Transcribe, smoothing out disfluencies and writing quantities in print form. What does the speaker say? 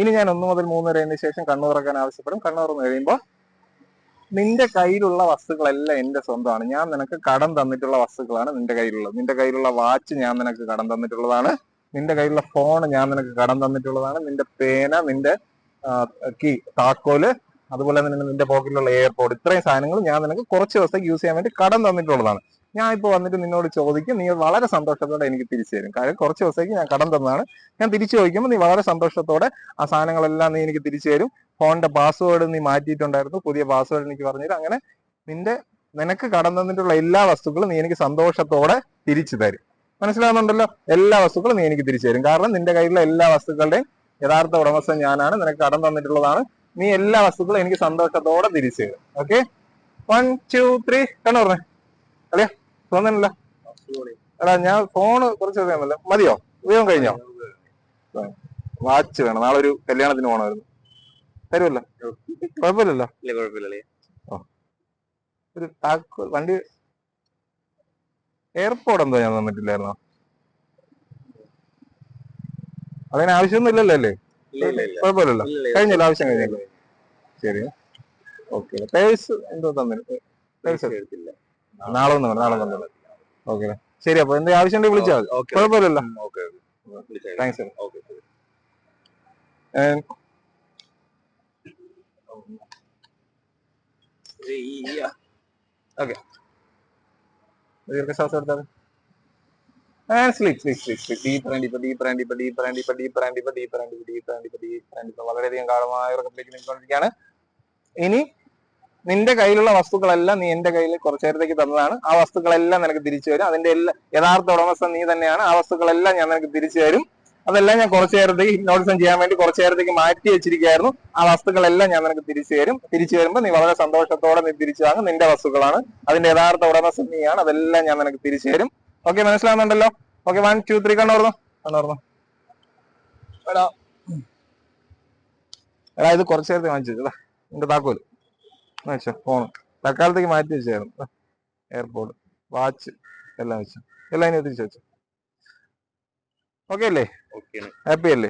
ഇനി ഞാൻ 1 മുതൽ 3 വരെ ശേഷം കണ്ണു തുറക്കാൻ ആവശ്യപ്പെടും. കണ്ണു തുറന്നു കഴിയുമ്പോൾ നിന്റെ കയ്യിലുള്ള വസ്തുക്കളെല്ലാം എന്റെ സ്വന്തമാണ്. ഞാൻ നിനക്ക് കടം തന്നിട്ടുള്ള വസ്തുക്കളാണ് നിന്റെ കയ്യിലുള്ളത്. നിന്റെ കയ്യിലുള്ള വാച്ച് ഞാൻ നിനക്ക് കടം തന്നിട്ടുള്ളതാണ്. നിന്റെ കയ്യിലുള്ള ഫോൺ ഞാൻ നിനക്ക് കടം തന്നിട്ടുള്ളതാണ്. നിന്റെ പേന, നിന്റെ കീ, താക്കോല്, അതുപോലെ തന്നെ നിന്റെ പോക്കറ്റിലുള്ള എയർപോഡ്, ഇത്രയും സാധനങ്ങൾ ഞാൻ നിനക്ക് കുറച്ച് ദിവസത്തേക്ക് യൂസ് ചെയ്യാൻ വേണ്ടി കടം തന്നിട്ടുള്ളതാണ്. ഞാൻ ഇപ്പോൾ വന്നിട്ട് നിന്നോട് ചോദിക്കും, നീ വളരെ സന്തോഷത്തോടെ എനിക്ക് തിരിച്ചു തരും. കാര്യം കുറച്ച് ദിവസത്തേക്ക് ഞാൻ കടം തന്നതാണ്. ഞാൻ തിരിച്ചു ചോദിക്കുമ്പോൾ നീ വളരെ സന്തോഷത്തോടെ ആ സാധനങ്ങളെല്ലാം നീ എനിക്ക് തിരിച്ചു തരും. ഫോണിന്റെ പാസ്വേഡ് നീ മാറ്റിയിട്ടുണ്ടായിരുന്നു, പുതിയ പാസ്വേഡ് എനിക്ക് പറഞ്ഞുതരും. അങ്ങനെ നിനക്ക് കടം തന്നിട്ടുള്ള എല്ലാ വസ്തുക്കളും നീ എനിക്ക് സന്തോഷത്തോടെ തിരിച്ചു തരും. മനസ്സിലാവുന്നുണ്ടല്ലോ? എല്ലാ വസ്തുക്കളും നീ എനിക്ക് തിരിച്ചു തരും. കാരണം നിന്റെ കയ്യിലുള്ള എല്ലാ വസ്തുക്കളുടെയും യഥാർത്ഥ ഉടമസ്ഥൻ ഞാനാണ്. നിനക്ക് കടം തന്നിട്ടുള്ളതാണ്. നീ എല്ലാ വസ്തുക്കളും എനിക്ക് സന്തോഷത്തോടെ തിരിച്ചു തരും. ഓക്കെ, 1 2 3 കണ്ണു പറഞ്ഞേ. അല്ലയോ തോന്നണല്ലോ? എടാ ഞാൻ ഫോണ് കുറച്ച് സമയമല്ല, മതിയോ? ഉപയോഗം കഴിഞ്ഞോ? വാച്ച് വേണം, നാളെ ഒരു കല്യാണത്തിന് പോകണമായിരുന്നു. തരുമല്ലോ? കുഴപ്പമില്ലല്ലോ? ഓ, ഒരു വണ്ടി എയർപോർട്ട് എന്തോ ഞാൻ തന്നിട്ടില്ലായിരുന്നോ? അതിന് ആവശ്യമൊന്നും ഇല്ലല്ലോ അല്ലേ? കുഴപ്പമില്ലല്ലോ? കഴിഞ്ഞല്ലോ, ആവശ്യം കഴിഞ്ഞല്ലോ. ശരി, ഓക്കെ. പേഴ്സ് എന്തോ തന്നില്ല, നാളെ ഒന്ന് നാളെ തന്നില്ല. ഓക്കെ, ശരി. അപ്പൊ എന്തെങ്കിലും ആവശ്യം ഉണ്ടെങ്കിൽ വിളിച്ചാൽ മതി. കുഴപ്പമില്ലല്ലോ? താങ്ക്സ്. ഓക്കെ, ദീർഘശ്വാസം എടുത്താൽ വളരെയധികം കാലമായ ഉറക്കത്തിലേക്ക് നിൽക്കൊണ്ടിരിക്കുകയാണ്. ഇനി നിന്റെ കയ്യിലുള്ള വസ്തുക്കളെല്ലാം നീ എന്റെ കയ്യിൽ കുറച്ചു നേരത്തേക്ക് തന്നതാണ്. ആ വസ്തുക്കളെല്ലാം നിനക്ക് തിരിച്ചു വരും. അതിന്റെ യഥാർത്ഥ ഉടമസ്ഥൻ നീ തന്നെയാണ്. ആ വസ്തുക്കളെല്ലാം ഞാൻ നിനക്ക് തിരിച്ചു തരും. അതെല്ലാം ഞാൻ കുറച്ചു നേരത്തേക്ക് ഹിപ്നോട്ടിസം ചെയ്യാൻ വേണ്ടി കുറച്ചു നേരത്തേക്ക് മാറ്റി വെച്ചിരിക്കുകയായിരുന്നു. ആ വസ്തുക്കളെല്ലാം ഞാൻ നിനക്ക് തിരിച്ചു തരും. തിരിച്ചു വരുമ്പോൾ നീ വളരെ സന്തോഷത്തോടെ നീ തിരിച്ചു വാങ്ങും. നിന്റെ വസ്തുക്കളാണ്, അതിന്റെ യഥാർത്ഥ ഉടമസ്ഥൻ നീയാണ്. അതെല്ലാം ഞാൻ നിനക്ക് തിരിച്ചു തരും. ഓക്കെ, മനസ്സിലാവുന്നുണ്ടല്ലോ? ഓക്കെ, 1 2 3 കണ്ണോർന്നു. എടാ ഇത് കുറച്ചു നേരത്തെ വാങ്ങിച്ചു. നിന്റെ താക്കോല് വെച്ചോ, ഫോൺ തൽക്കാലത്തേക്ക് മാറ്റി വെച്ചായിരുന്നു. എയർപോർട്ട്, വാച്ച് എല്ലാം വെച്ചു. എല്ലാം ഇനി തിരിച്ചു വെച്ചു. ഓക്കെ അല്ലേ? ഹാപ്പി അല്ലേ?